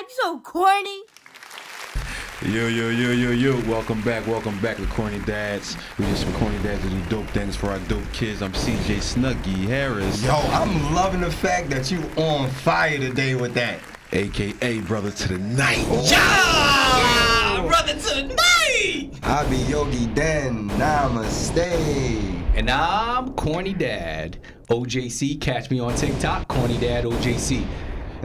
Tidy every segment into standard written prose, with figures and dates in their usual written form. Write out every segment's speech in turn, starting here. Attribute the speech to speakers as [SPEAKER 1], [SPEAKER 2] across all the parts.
[SPEAKER 1] you so corny.
[SPEAKER 2] Yo. Welcome back to Corny Dads. We just some Corny Dads that do dope things for our dope kids. I'm CJ Snuggy Harris.
[SPEAKER 3] Yo, I'm loving the fact that you on fire today with that.
[SPEAKER 2] AKA Brother to the Night.
[SPEAKER 4] Yeah! Brother to the night!
[SPEAKER 3] I be Yogi Den. Namaste.
[SPEAKER 4] And I'm Corny Dad. OJC, catch me on TikTok, Corny Dad OJC.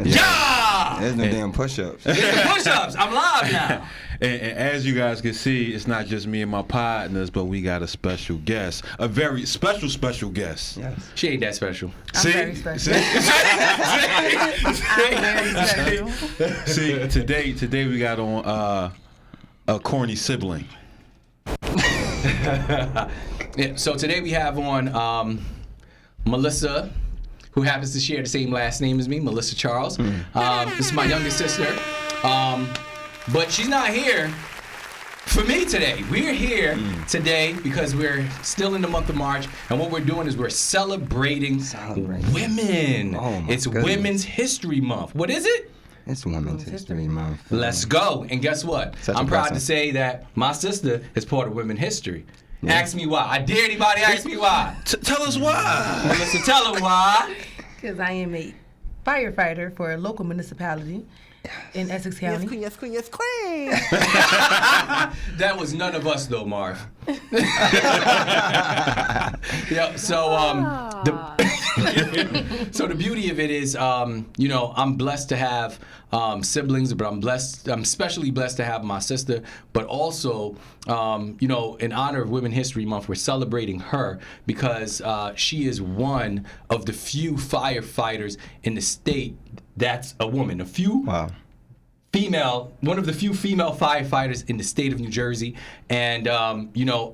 [SPEAKER 4] Yeah!
[SPEAKER 3] There's no damn push-ups.
[SPEAKER 4] There's the push-ups. I'm live now.
[SPEAKER 2] And as you guys can see, it's not just me and my partners, but we got a special guest. A very special guest.
[SPEAKER 3] Yes.
[SPEAKER 4] She ain't that special.
[SPEAKER 1] I'm very special. I'm very special.
[SPEAKER 2] See, today we got on a corny sibling.
[SPEAKER 4] Yeah, so today we have on Melissa, who happens to share the same last name as me, Melissa Charles. This is my youngest sister. But she's not here for me today. We're here today because we're still in the month of March, and what we're doing is we're celebrating women.
[SPEAKER 3] Oh my
[SPEAKER 4] It's
[SPEAKER 3] goodness.
[SPEAKER 4] Women's History Month. What is it?
[SPEAKER 3] It's Women's History Month.
[SPEAKER 4] Let's go. And guess what?
[SPEAKER 3] Such a
[SPEAKER 4] I'm proud
[SPEAKER 3] blessing.
[SPEAKER 4] to say that my sister is part of women's history. Ask me why. I dare anybody ask me why.
[SPEAKER 2] Tell us why.
[SPEAKER 4] Melissa, tell her why.
[SPEAKER 1] Because I am a firefighter for a local municipality in Essex County.
[SPEAKER 5] Yes, queen.
[SPEAKER 4] That was none of us though, Marv. Yeah, so the beauty of it is, I'm blessed to have siblings, but I'm especially blessed to have my sister. But also, in honor of Women's History Month, we're celebrating her because she is one of the few firefighters in the state that's a woman. One of the few female firefighters in the state of New Jersey. And,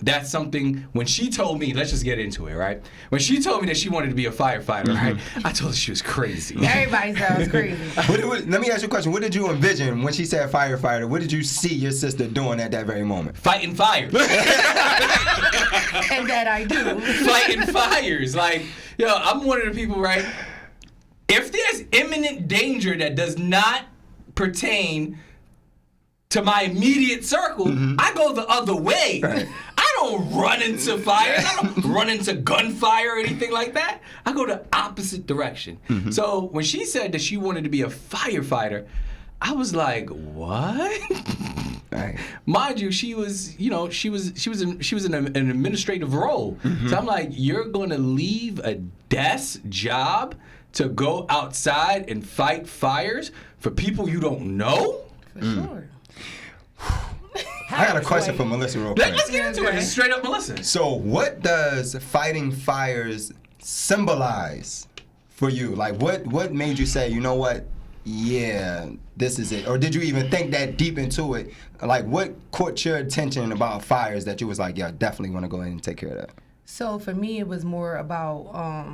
[SPEAKER 4] that's something, when she told me, let's just get into it, right? When she told me that she wanted to be a firefighter, right? I told her she was crazy.
[SPEAKER 1] Everybody sounds crazy.
[SPEAKER 3] Let me ask you a question. What did you envision when she said firefighter? What did you see your sister doing at that very moment?
[SPEAKER 4] Fighting fires.
[SPEAKER 1] And that I do.
[SPEAKER 4] Fighting fires. Like, I'm one of the people, right? If there's imminent danger that does not pertain to my immediate circle, I go the other way.
[SPEAKER 3] Right.
[SPEAKER 4] I don't run into fire. I don't run into gunfire or anything like that. I go the opposite direction. So when she said that she wanted to be a firefighter, I was like, what?
[SPEAKER 3] Right.
[SPEAKER 4] Mind you, she was in an administrative role. So I'm like, you're going to leave a desk job to go outside and fight fires for people you don't know?
[SPEAKER 1] For sure.
[SPEAKER 3] I got a question for Melissa real quick.
[SPEAKER 4] Let's get into it. It's straight up Melissa.
[SPEAKER 3] So what does fighting fires symbolize for you? Like what made you say, you know what? Yeah, this is it. Or did you even think that deep into it? Like what caught your attention about fires that you was like, yeah, I definitely want to go ahead and take care of that?
[SPEAKER 1] So for me, it was more about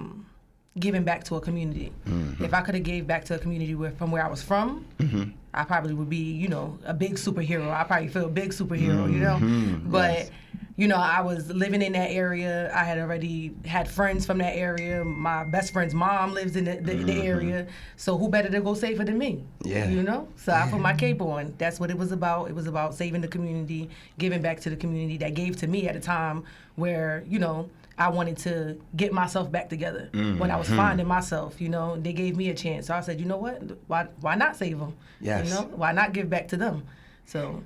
[SPEAKER 1] giving back to a community. If I could have gave back to a community from where I was from, I probably would be, a big superhero. I probably feel a big superhero, But, I was living in that area. I had already had friends from that area. My best friend's mom lives in the area. So who better to go save her than me?
[SPEAKER 3] Yeah.
[SPEAKER 1] So I put my cape on. That's what it was about. It was about saving the community, giving back to the community that gave to me at a time where, I wanted to get myself back together when I was finding myself. They gave me a chance. So I said, you know what? Why not save them?
[SPEAKER 3] Yes.
[SPEAKER 1] Why not give back to them? So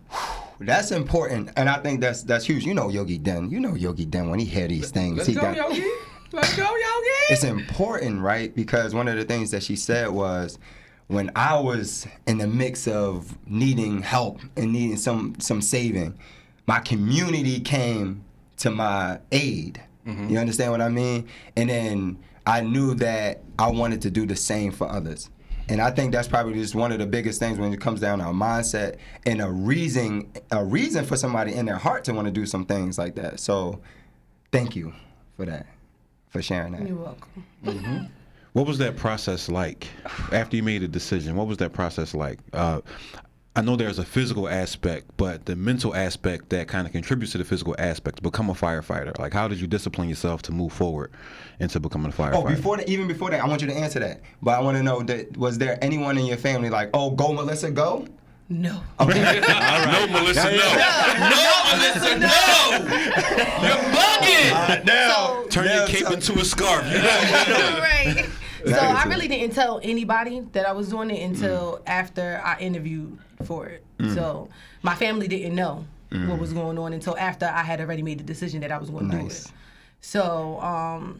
[SPEAKER 3] that's important, and I think that's huge. Yogi Den. Yogi Den when he hear these things.
[SPEAKER 4] Let's go, Yogi. Let's go, Yogi.
[SPEAKER 3] It's important, right? Because one of the things that she said was, when I was in the mix of needing help and needing some saving, my community came to my aid. You understand what I mean? And then I knew that I wanted to do the same for others. And I think that's probably just one of the biggest things when it comes down to our mindset and a reason for somebody in their heart to want to do some things like that. So thank you for that, for sharing that.
[SPEAKER 1] you're welcome.
[SPEAKER 2] What was that process like after you made a decision? What was that process like? I know there's a physical aspect, but the mental aspect that kind of contributes to the physical aspect to become a firefighter. Like, how did you discipline yourself to move forward into becoming a firefighter?
[SPEAKER 3] Oh, even before that, I want you to answer that. But I want to know that was there anyone in your family like, oh, go Melissa, go?
[SPEAKER 1] No.
[SPEAKER 3] Okay.
[SPEAKER 2] All right.
[SPEAKER 4] No, Melissa, no. No, Melissa, no. You're bugging.
[SPEAKER 3] Now,
[SPEAKER 2] Turn your cape into a scarf.
[SPEAKER 1] Right. So
[SPEAKER 3] That is
[SPEAKER 1] I
[SPEAKER 3] it.
[SPEAKER 1] really didn't tell anybody that I was doing it until after I interviewed for it. So my family didn't know what was going on until after I had already made the decision that I was going to do
[SPEAKER 3] Nice.
[SPEAKER 1] it. So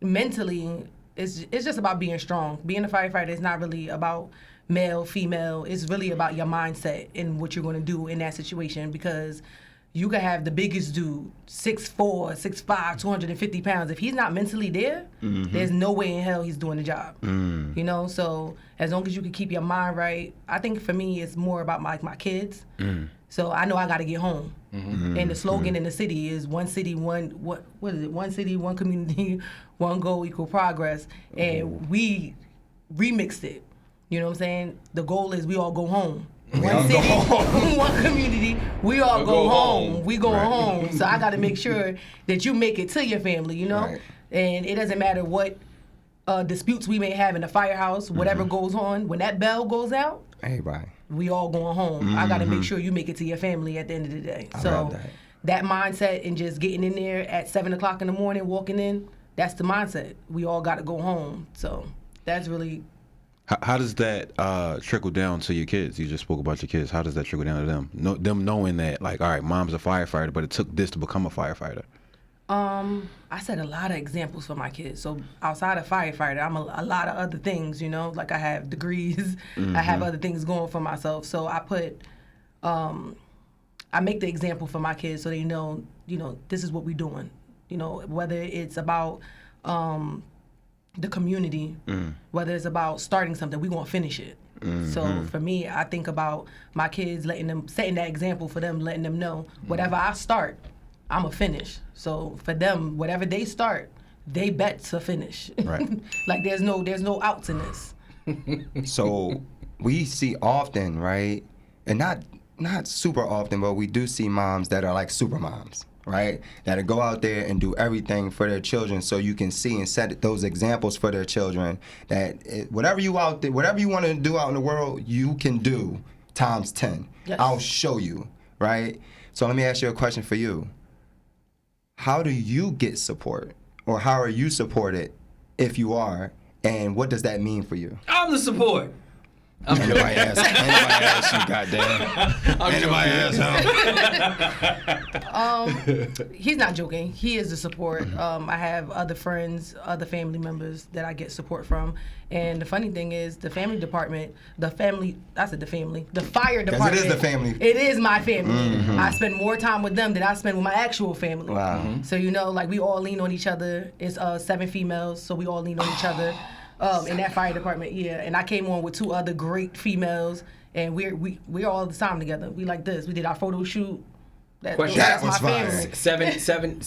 [SPEAKER 1] mentally, it's just about being strong. Being a firefighter is not really about male, female. It's really about your mindset and what you're going to do in that situation, because you could have the biggest dude, 6'4", 6'5", 250 pounds. If he's not mentally there, there's no way in hell he's doing the job. You know, so as long as you can keep your mind right, I think for me it's more about my kids. So I know I got to get home. And the slogan in the city is one city, what is it? One city, one community, one goal, equal progress. And we remixed it. You know what I'm saying? The goal is we all go home. One city, one community, we all go home. We go home. So I got to make sure that you make it to your family, you know?
[SPEAKER 3] Right.
[SPEAKER 1] And it doesn't matter what disputes we may have in the firehouse, whatever goes on, when that bell goes out,
[SPEAKER 3] everybody.
[SPEAKER 1] we all going home. I got to make sure you make it to your family at the end of the day.
[SPEAKER 3] I
[SPEAKER 1] So
[SPEAKER 3] love that.
[SPEAKER 1] mindset and just getting in there at 7 o'clock in the morning, walking in, that's the mindset. We all got to go home. So that's really...
[SPEAKER 2] How does that trickle down to your kids? You just spoke about your kids. How does that trickle down to them? Them knowing that, like, all right, mom's a firefighter, but it took this to become a firefighter.
[SPEAKER 1] I set a lot of examples for my kids. So outside of firefighter, I'm a lot of other things, you know, like I have degrees, I have other things going for myself. So I put, I make the example for my kids so they know, you know, this is what we're doing. You know, whether it's about the community, whether it's about starting something, we want to finish it. So for me, I think about my kids, setting that example for them, letting them know whatever I start, I'm a finish. So for them, whatever they start, they bet to finish.
[SPEAKER 2] Right.
[SPEAKER 1] Like there's no outs in this.
[SPEAKER 3] So we see often, right, and not super often, but we do see moms that are like super moms, right, that go out there and do everything for their children, so you can see and set those examples for their children that whatever you want to do out in the world, you can do times 10.
[SPEAKER 1] Yes.
[SPEAKER 3] I'll show you, right? So let me ask you a question for you. How do you get support, or how are you supported if you are, and what does that mean for you?
[SPEAKER 4] I'm the support.
[SPEAKER 3] Anybody ask you, goddamn. Anybody ask him.
[SPEAKER 1] He's not joking. He is the support. I have other friends, other family members that I get support from. And the funny thing is, the fire department,
[SPEAKER 3] Because
[SPEAKER 1] it
[SPEAKER 3] it is the family.
[SPEAKER 1] It is my family. I spend more time with them than I spend with my actual family.
[SPEAKER 3] Wow.
[SPEAKER 1] So, you know, like we all lean on each other. It's 7 females, so we all lean on each other in that fire department, yeah. And I came on with 2 other great females, and we're all the time together. We like this. We did our photo shoot.
[SPEAKER 4] Question.
[SPEAKER 1] That's
[SPEAKER 3] That was
[SPEAKER 1] my
[SPEAKER 3] fire.
[SPEAKER 1] family.
[SPEAKER 4] Seven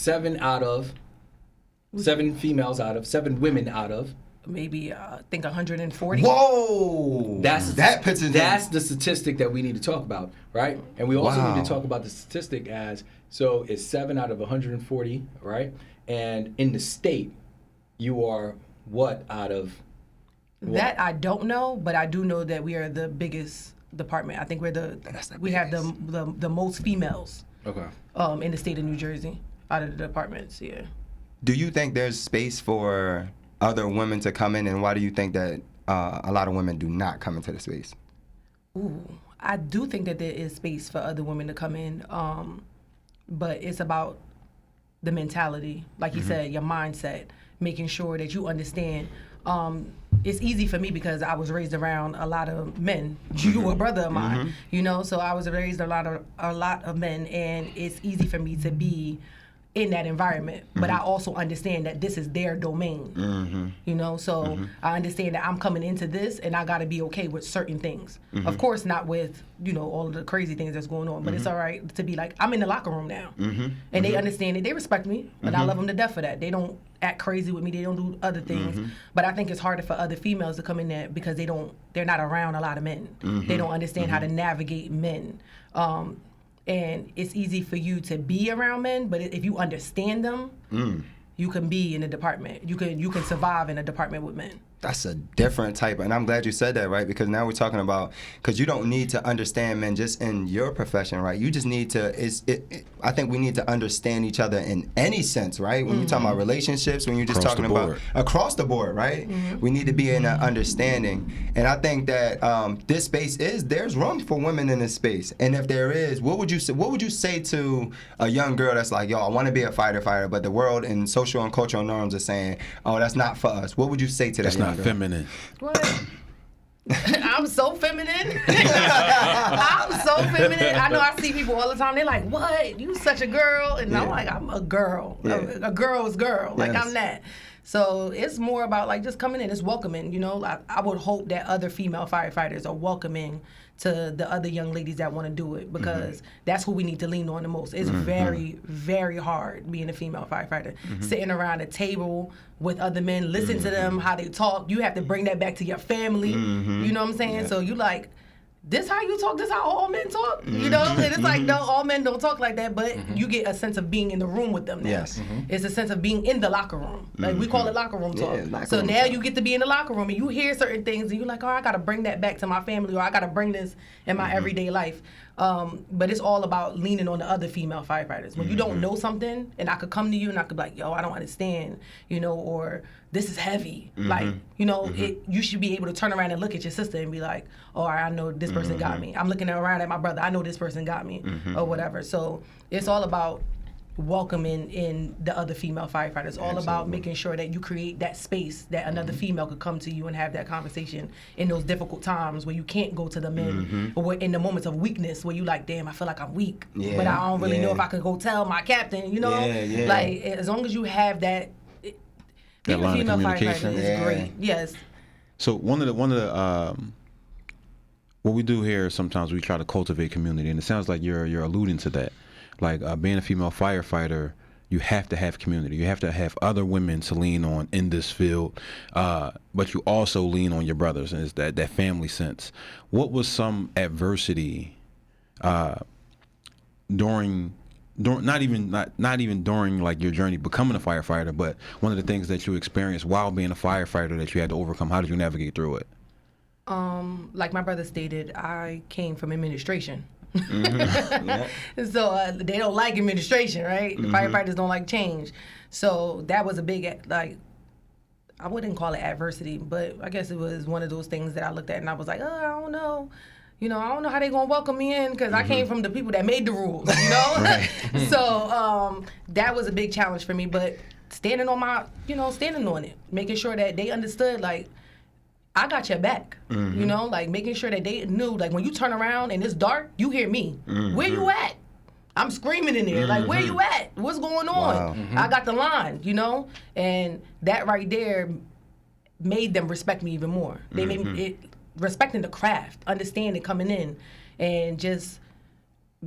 [SPEAKER 4] women out of.
[SPEAKER 1] Maybe I think 140.
[SPEAKER 3] Whoa!
[SPEAKER 4] That's
[SPEAKER 3] the
[SPEAKER 4] the statistic that we need to talk about, right? And we also
[SPEAKER 3] Wow.
[SPEAKER 4] need to talk about the statistic as, so it's 7 out of 140, right? And in the state, you are what out of what?
[SPEAKER 1] That I don't know, but I do know that we are the biggest department. I think we have the most females
[SPEAKER 4] Okay.
[SPEAKER 1] in the state of New Jersey out of the departments. Yeah.
[SPEAKER 3] Do you think there's space for other women to come in, and why do you think that a lot of women do not come into the space?
[SPEAKER 1] Ooh, I do think that there is space for other women to come in, but it's about the mentality, like you said, your mindset, making sure that you understand. It's easy for me because I was raised around a lot of men. You a brother of mine, you know, so I was raised a lot of men, and it's easy for me to be in that environment, but I also understand that this is their domain. You know, so I understand that I'm coming into this and I got to be okay with certain things. Of course, not with, you know, all of the crazy things that's going on, but it's all right to be like, I'm in the locker room now. And they understand it. They respect me, and I love them to death for that. They don't act crazy with me. They don't do other things. But I think it's harder for other females to come in there because they're not around a lot of men. They don't understand how to navigate men. And it's easy for you to be around men, but if you understand them, you can be in a department. You can survive in a department with men.
[SPEAKER 3] That's a different type, and I'm glad you said that, right? Because now we're talking about, because you don't need to understand men just in your profession, right? You just need to, I think we need to understand each other in any sense, right? When you're talking about relationships, when you're just talking about across the board, right? We need to be in an understanding. And I think that this space there's room for women in this space. And if there is, what would you say to a young girl that's like, yo, I want to be a fighter, but the world and social and cultural norms are saying, oh, that's not for us. What would you say to that? That's
[SPEAKER 2] not feminine.
[SPEAKER 1] What? I'm so feminine. I'm so feminine. I know I see people all the time. They're like, what? You such a girl. And I'm like, I'm a girl. A girl's girl. Like, I'm that. So it's more about like just coming in. It's welcoming, you know. I would hope that other female firefighters are welcoming to the other young ladies that want to do it, because that's who we need to lean on the most. It's very, very hard being a female firefighter. Sitting around a table with other men, listen to them, how they talk. You have to bring that back to your family. You know what I'm saying? Yeah. So you like, this how you talk? This how all men talk? You know? And it's like, no, all men don't talk like that, but you get a sense of being in the room with them now. Yes. It's a sense of being in the locker room. Like, we call it locker room talk. Yeah, so now you get to be in the locker room and you hear certain things and you're like, oh, I got to bring that back to my family, or I got to bring this in my everyday life. But it's all about leaning on the other female firefighters. When you don't know something, and I could come to you and I could be like, yo, I don't understand, you know, or this is heavy. Like, you know, you should be able to turn around and look at your sister and be like, oh, I know this person got me. I'm looking around at my brother. I know this person got me, or whatever. So it's all about welcoming in the other female firefighters. All about making sure that you create that space that another female could come to you and have that conversation in those difficult times where you can't go to the men, or in the moments of weakness where you like, damn, I feel like I'm weak, but I don't really know if I can go tell my captain, you know? Like, as long as you have that being a female firefighter is great. Yes.
[SPEAKER 2] So one of the what we do here, sometimes we try to cultivate community, and it sounds like you're alluding to that. Like, being a female firefighter, you have to have community. You have to have other women to lean on in this field, but you also lean on your brothers, and it's that family sense. What was some adversity during not even during like your journey becoming a firefighter, but one of the things that you experienced while being a firefighter that you had to overcome? How did you navigate through it?
[SPEAKER 1] Like my brother stated, I came from administration. So they don't like administration, right? Firefighters don't like change. So that was a big, like, I wouldn't call it adversity, but I guess it was one of those things that I looked at and I was like, oh, I don't know. You know, I don't know how they gonna welcome me in, because I came from the people that made the rules, you know? So that was a big challenge for me, but standing on it, making sure that they understood, like, I got your back, you know, like making sure that they knew, like, when you turn around and it's dark, you hear me. Where you at? I'm screaming in there, like, where you at? What's going on? I got the line, you know? And that right there made them respect me even more. They made me, respecting the craft, understanding coming in, and just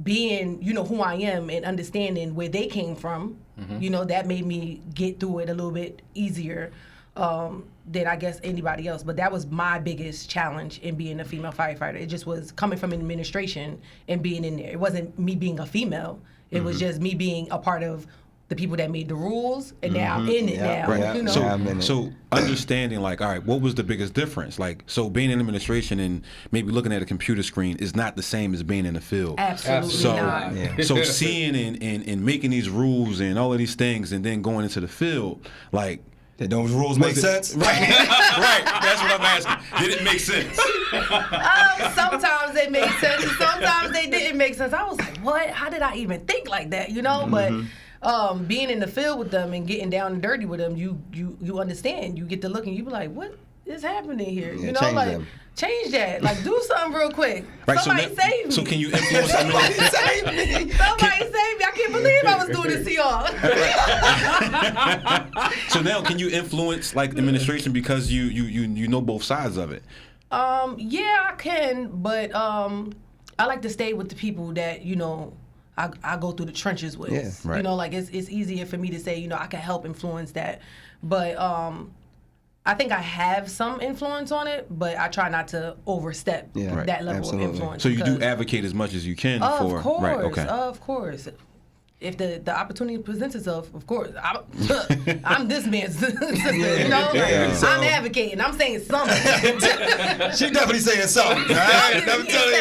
[SPEAKER 1] being, you know, who I am and understanding where they came from, you know, that made me get through it a little bit easier than I guess anybody else. But that was my biggest challenge in being a female firefighter. It just was coming from administration and being in there. It wasn't me being a female. It was just me being a part of the people that made the rules, and now I'm in it now.
[SPEAKER 2] Right.
[SPEAKER 1] You know?
[SPEAKER 2] So understanding, like, all right, what was the biggest difference? Like, so being in administration and maybe looking at a computer screen is not the same as being in the field.
[SPEAKER 1] Absolutely not.
[SPEAKER 2] So seeing and making these rules and all of these things, and then going into the field, like,
[SPEAKER 3] did those rules make sense?
[SPEAKER 2] Right. Right. That's what I'm asking. Did it make sense?
[SPEAKER 1] Sometimes they made sense, and sometimes they didn't make sense. I was like, what? How did I even think like that? You know? But being in the field with them and getting down and dirty with them, you understand. You get to look and you be like, what is happening here?
[SPEAKER 3] Yeah,
[SPEAKER 1] You know,
[SPEAKER 3] change
[SPEAKER 1] like
[SPEAKER 3] them.
[SPEAKER 1] change that. Like do something real quick.
[SPEAKER 2] Right,
[SPEAKER 1] Somebody save me.
[SPEAKER 2] So can you influence?
[SPEAKER 1] Somebody save me. I can't believe I was doing this to y'all.
[SPEAKER 2] So now, can you influence like administration because you know both sides of it?
[SPEAKER 1] Yeah, I can, but I like to stay with the people that I go through the trenches with.
[SPEAKER 3] Yeah,
[SPEAKER 2] right.
[SPEAKER 1] You know, like it's easier for me to say I can help influence that, but I think I have some influence on it, but I try not to overstep that level
[SPEAKER 3] absolutely.
[SPEAKER 1] of influence.
[SPEAKER 2] So you do advocate as much as you can for.
[SPEAKER 1] Of course,
[SPEAKER 2] right? Okay.
[SPEAKER 1] of course. If the opportunity presents itself, of course, I'm this man's sister, you know? I'm advocating. I'm saying something.
[SPEAKER 3] She definitely saying something. All right, I'm telling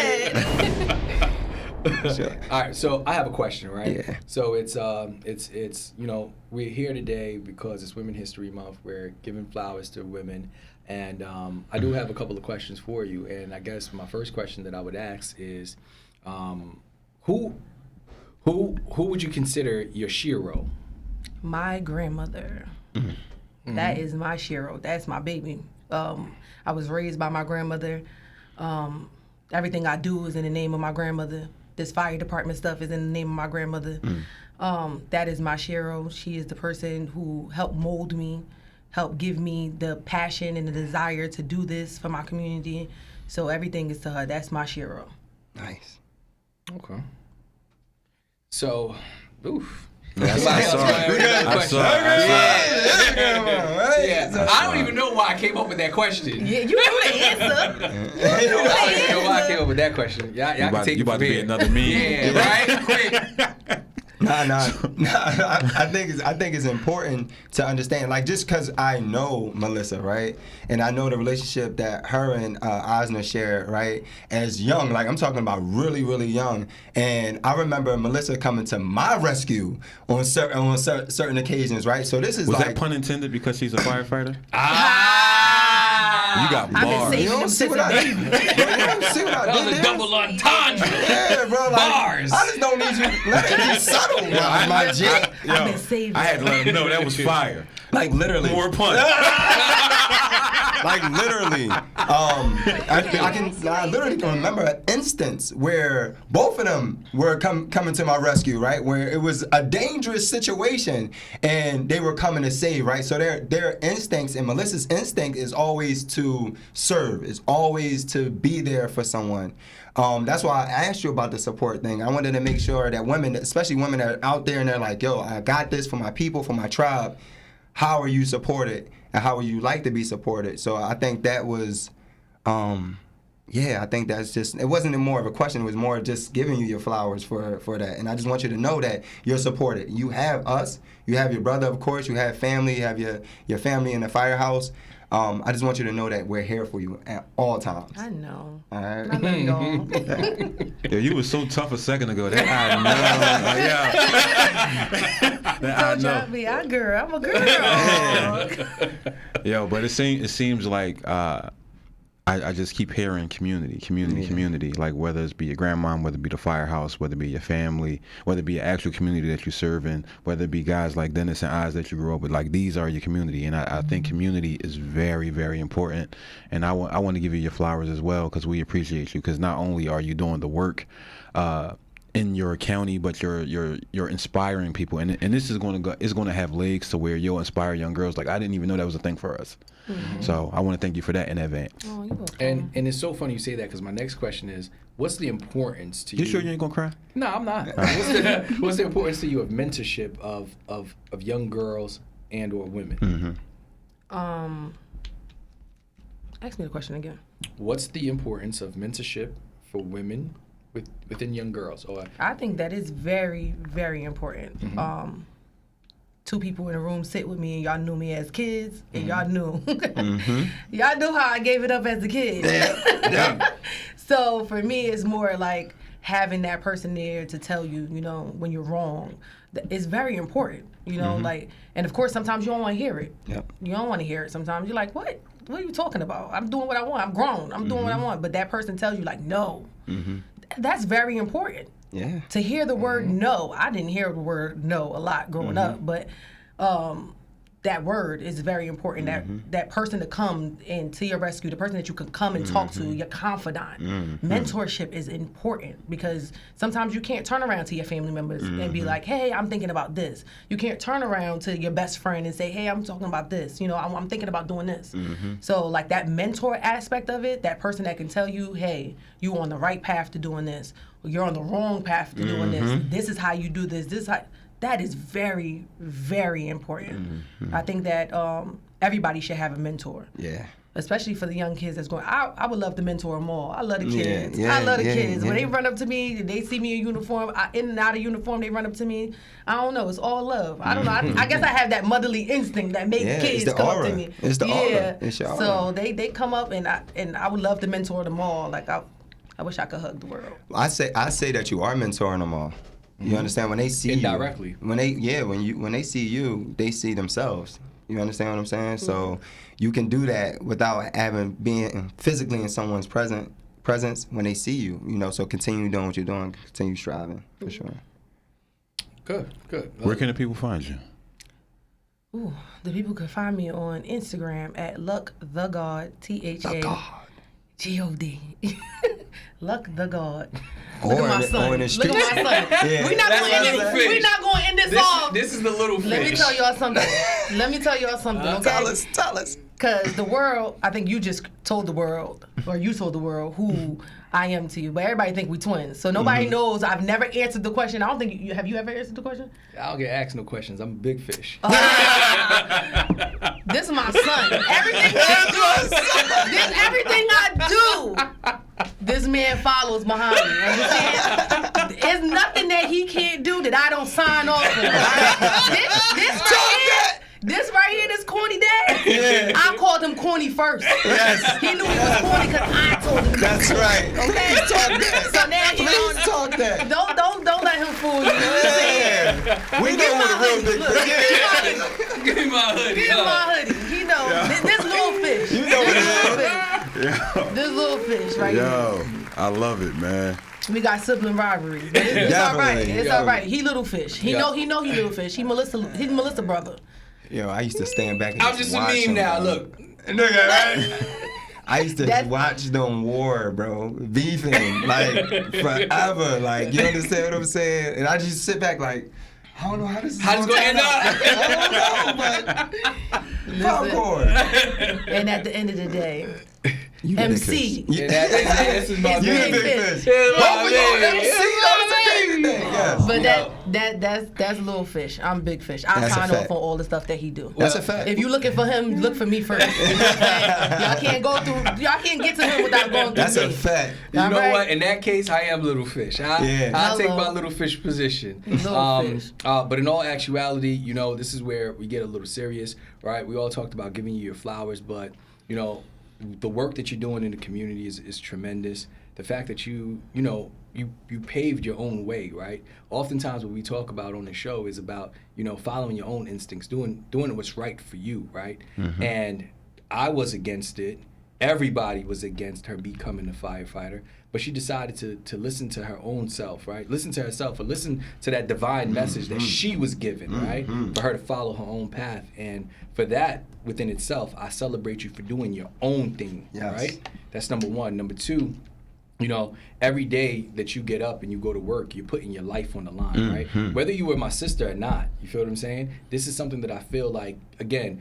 [SPEAKER 3] you.
[SPEAKER 4] Sure. All right, so I have a question, right?
[SPEAKER 3] Yeah.
[SPEAKER 4] So it's we're here today because it's Women's History Month. We're giving flowers to women, and I do have a couple of questions for you. And I guess my first question that I would ask is, who would you consider your shiro?
[SPEAKER 1] My grandmother. Mm-hmm. That is my shiro. That's my baby. I was raised by my grandmother. Everything I do is in the name of my grandmother. This fire department stuff is in the name of my grandmother. That is my shiro. She is the person who helped mold me, helped give me the passion and the desire to do this for my community. So everything is to her. That's my shiro.
[SPEAKER 3] Nice.
[SPEAKER 4] Okay. So, oof.
[SPEAKER 2] I
[SPEAKER 4] don't even know why I came up with that question.
[SPEAKER 1] Yeah, you know the answer.
[SPEAKER 4] I don't even know why I came up with that question. Y'all can take
[SPEAKER 2] you
[SPEAKER 4] it
[SPEAKER 2] about
[SPEAKER 4] from
[SPEAKER 2] to be
[SPEAKER 4] here.
[SPEAKER 2] another meme.
[SPEAKER 4] Yeah, right? Quick.
[SPEAKER 3] I think it's important to understand, like, just because I know Melissa, right, and I know the relationship that her and Osner share, right, as young, like I'm talking about really, really young, and I remember Melissa coming to my rescue on certain occasions, right. So this is
[SPEAKER 2] Was
[SPEAKER 3] like
[SPEAKER 2] that pun intended because she's a firefighter?
[SPEAKER 3] Ah!
[SPEAKER 2] You got
[SPEAKER 1] I've been
[SPEAKER 2] bars.
[SPEAKER 1] saving
[SPEAKER 3] You don't
[SPEAKER 1] them
[SPEAKER 3] see
[SPEAKER 1] since
[SPEAKER 3] what
[SPEAKER 1] a
[SPEAKER 3] I
[SPEAKER 1] baby.
[SPEAKER 4] That was a double entendre.
[SPEAKER 3] Yeah, bro. Like,
[SPEAKER 4] Bars.
[SPEAKER 3] I just don't need you. Let it be subtle, my G.
[SPEAKER 1] I've been saving.
[SPEAKER 2] I had to let him know that was fire.
[SPEAKER 3] Like literally.
[SPEAKER 2] More pun.
[SPEAKER 3] Like literally, I literally can remember an instance where both of them were coming to my rescue, right? Where it was a dangerous situation and they were coming to save, right? So their instincts, and Melissa's instinct is always to serve, is always to be there for someone. That's why I asked you about the support thing. I wanted to make sure that women, especially women that are out there and they're like, yo, I got this for my people, for my tribe. How are you supported? And how would you like to be supported? So I think that was, I think that's just, it wasn't more of a question, it was more just giving you your flowers for that. And I just want you to know that you're supported. You have us, you have your brother, of course, you have family, you have your family in the firehouse. I just want you to know that we're here for you at all times.
[SPEAKER 1] I know.
[SPEAKER 3] All right?
[SPEAKER 1] I love y'all.
[SPEAKER 2] Yeah, you was so tough a second ago. That I know.
[SPEAKER 1] Don't drop me. I'm a girl.
[SPEAKER 2] Yo, but it seems like I just keep hearing community. Like whether it's be your grandma, whether it be the firehouse, whether it be your family, whether it be an actual community that you serve in, whether it be guys like Dennis and Oz that you grew up with. Like these are your community, and I think community is very, very important. And I want to give you your flowers as well because we appreciate you. Because not only are you doing the work in your county, but you're inspiring people, and this is going to have legs to where you'll inspire young girls. Like I didn't even know that was a thing for us. Mm-hmm. So I want to thank you for that in advance.
[SPEAKER 1] Oh, you're welcome.
[SPEAKER 4] And it's so funny you say that because my next question is, what's the importance to you?
[SPEAKER 2] You sure you ain't gonna cry?
[SPEAKER 4] No, I'm not. What's the importance to you of mentorship of young girls and or women?
[SPEAKER 2] Mm-hmm.
[SPEAKER 1] Ask me the question again.
[SPEAKER 4] What's the importance of mentorship for women within young girls?
[SPEAKER 1] I think that is very, very important.
[SPEAKER 4] Mm-hmm.
[SPEAKER 1] 2 people in a room sit with me and y'all knew me as kids and y'all knew.
[SPEAKER 2] Mm-hmm.
[SPEAKER 1] Y'all knew how I gave it up as a kid.
[SPEAKER 3] Yeah.
[SPEAKER 1] So for me, it's more like having that person there to tell you, when you're wrong. It's very important, like, and of course, sometimes you don't want to hear it.
[SPEAKER 3] Yep.
[SPEAKER 1] You don't want to hear it. Sometimes you're like, what? What are you talking about? I'm doing what I want. I'm grown. I'm doing what I want. But that person tells you, like, no.
[SPEAKER 2] Mm-hmm.
[SPEAKER 1] That's very important.
[SPEAKER 3] Yeah.
[SPEAKER 1] To hear the word no. I didn't hear the word no a lot growing up, but that word is very important. That person to come and to your rescue, the person that you can come and talk to, your confidant. Mentorship is important because sometimes you can't turn around to your family members and be like, hey, I'm thinking about this. You can't turn around to your best friend and say, hey, I'm talking about this. You know, I'm thinking about doing this. So like that mentor aspect of it, that person that can tell you, hey, you on the right path to doing this, or you're on the wrong path to doing this. This is how you do this. This is how. That is very, very important. I think that everybody should have a mentor.
[SPEAKER 3] Yeah.
[SPEAKER 1] Especially for the young kids that's going. I would love to mentor them all. I love the kids. I love the kids. When they run up to me, they see me in uniform, in and out of uniform, they run up to me. I don't know. It's all love. I don't know. I guess I have that motherly instinct that makes kids come up to me.
[SPEAKER 3] It's the aura. It's your aura.
[SPEAKER 1] So they come up and I would love to mentor them all. Like I wish I could hug the world.
[SPEAKER 3] I say that you are mentoring them all. You understand? When they see
[SPEAKER 4] indirectly.
[SPEAKER 3] You, when they see you, they see themselves. You understand what I'm saying? So you can do that without being physically in someone's presence when they see you. You know, so continue doing what you're doing, continue striving for sure.
[SPEAKER 4] Good.
[SPEAKER 2] Where can the people find you?
[SPEAKER 1] Ooh, the people can find me on Instagram at LuckTheGod, THAGOD. Luck the God. Look at my son. Look at my son. We're not going to end this off.
[SPEAKER 4] This is the little fish.
[SPEAKER 1] Let me tell y'all something. Okay?
[SPEAKER 3] Tell us.
[SPEAKER 1] Because the world, I think you just told the world, or you told the world who I am to you. But everybody think we twins. So nobody knows. I've never answered the question. I don't think have you ever answered the question?
[SPEAKER 4] I don't get asked no questions. I'm a big fish.
[SPEAKER 1] This is my son. Everything I do, this man follows behind me. Understand? There's nothing that he can't do that I don't sign off on. This right here, this Corny Dad, I called him Corny first.
[SPEAKER 3] Yes.
[SPEAKER 1] He knew he was corny because I told him.
[SPEAKER 3] That's right.
[SPEAKER 1] Okay?
[SPEAKER 3] Talk that.
[SPEAKER 1] So now you
[SPEAKER 3] Talk that.
[SPEAKER 1] don't let him fool you. You know what I'm saying?
[SPEAKER 3] We know what a real big fish is.
[SPEAKER 4] Give me my hoodie.
[SPEAKER 1] Give him my hoodie. He know. This little fish.
[SPEAKER 3] You know what it is.
[SPEAKER 1] This little fish right here.
[SPEAKER 2] I love it, man.
[SPEAKER 1] We got sibling rivalries. But it's all right. It's all right. He little fish. He know he little fish. He's Melissa brother.
[SPEAKER 3] Yo, I used to stand back and
[SPEAKER 4] I'm just a meme now. Look.
[SPEAKER 3] I used to watch them war, bro, beefing like forever. Like, you understand what I'm saying? And I just sit back like, I don't know how this is going to end up. I don't know, but popcorn.
[SPEAKER 1] And at the end of the day,
[SPEAKER 3] you
[SPEAKER 1] MC.
[SPEAKER 4] This is my
[SPEAKER 3] big fish.
[SPEAKER 1] But that's little fish. I'm big fish. I sign off on all the stuff that he do.
[SPEAKER 3] That's a fact.
[SPEAKER 1] If you looking for him, look for me first. You know what I'm saying? Y'all can't get to him without going through
[SPEAKER 3] That's
[SPEAKER 1] me.
[SPEAKER 3] a fact.
[SPEAKER 4] You know what? In that case, I am little fish. I take my little fish position.
[SPEAKER 1] Little fish.
[SPEAKER 4] But in all actuality, you know, this is where we get a little serious, right? We all talked about giving you your flowers, but you know, the work that you're doing in the community is tremendous. The fact that you paved your own way, right? Oftentimes what we talk about on the show is about, you know, following your own instincts, doing what's right for you, right? And I was against it. Everybody was against her becoming a firefighter, but she decided to listen to her own self, right? Listen to herself, or listen to that divine message that she was given, right? For her to follow her own path. And for that, within itself, I celebrate you for doing your own thing, right? That's number one. Number two, you know, every day that you get up and you go to work, you're putting your life on the line, right? Whether you were my sister or not, you feel what I'm saying? This is something that I feel like, again,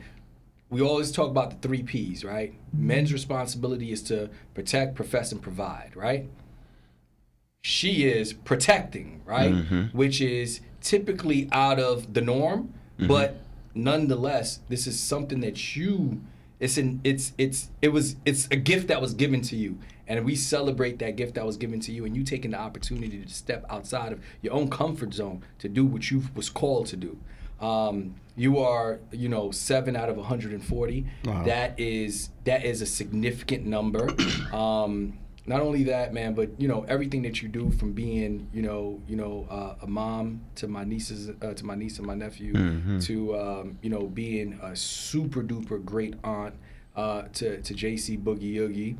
[SPEAKER 4] we always talk about the 3 Ps, right? Men's responsibility is to protect, profess, and provide, right? She is protecting, right? Which is typically out of the norm, but nonetheless, this is something that it's a gift that was given to you. And we celebrate that gift that was given to you, and you taking the opportunity to step outside of your own comfort zone to do what you was called to do. You are, 7 out of 140. Wow. That is a significant number. Not only that, man, but everything that you do, from being, a mom to my nieces, to my niece and my nephew, to being a super duper great aunt, to JC Boogie Oogie.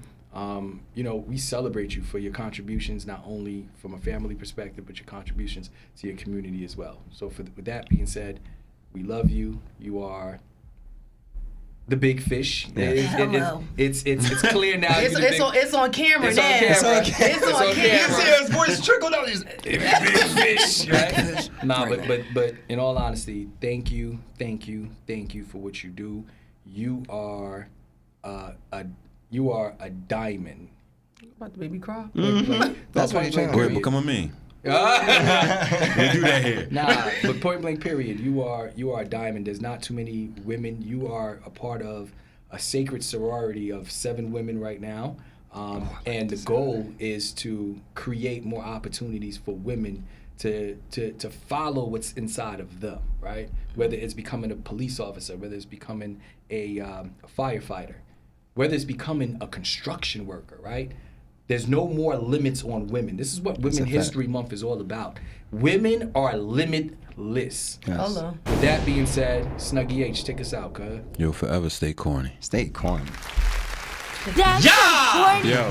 [SPEAKER 4] We celebrate you for your contributions, not only from a family perspective, but your contributions to your community as well. So with that being said, we love you. You are the big fish.
[SPEAKER 1] Hello.
[SPEAKER 4] It's clear now.
[SPEAKER 1] It's on camera
[SPEAKER 4] It's
[SPEAKER 1] now.
[SPEAKER 4] on camera.
[SPEAKER 1] It's on
[SPEAKER 3] You
[SPEAKER 1] camera.
[SPEAKER 3] see his voice trickle down.
[SPEAKER 4] Big fish, right? Nah, but in all honesty, thank you for what you do. You are a diamond.
[SPEAKER 1] About the baby cry.
[SPEAKER 3] That's what he's trying to
[SPEAKER 2] Go
[SPEAKER 3] do.
[SPEAKER 2] ahead, become a me.
[SPEAKER 4] We
[SPEAKER 2] do that here.
[SPEAKER 4] Nah, but point blank period, you are a diamond. There's not too many women. You are a part of a sacred sorority of 7 women right now. And the goal is to create more opportunities for women to follow what's inside of them, right? Whether it's becoming a police officer, whether it's becoming a firefighter, whether it's becoming a construction worker, right? There's no more limits on women. This is what Women History Month is all about. Women are limitless.
[SPEAKER 3] Yes.
[SPEAKER 1] Hello.
[SPEAKER 4] With that being said, Snuggie H, take us out, cuz.
[SPEAKER 2] Yo, forever stay corny.
[SPEAKER 3] Stay corny.
[SPEAKER 5] That's
[SPEAKER 4] Yeah!
[SPEAKER 5] corny.
[SPEAKER 2] Yo.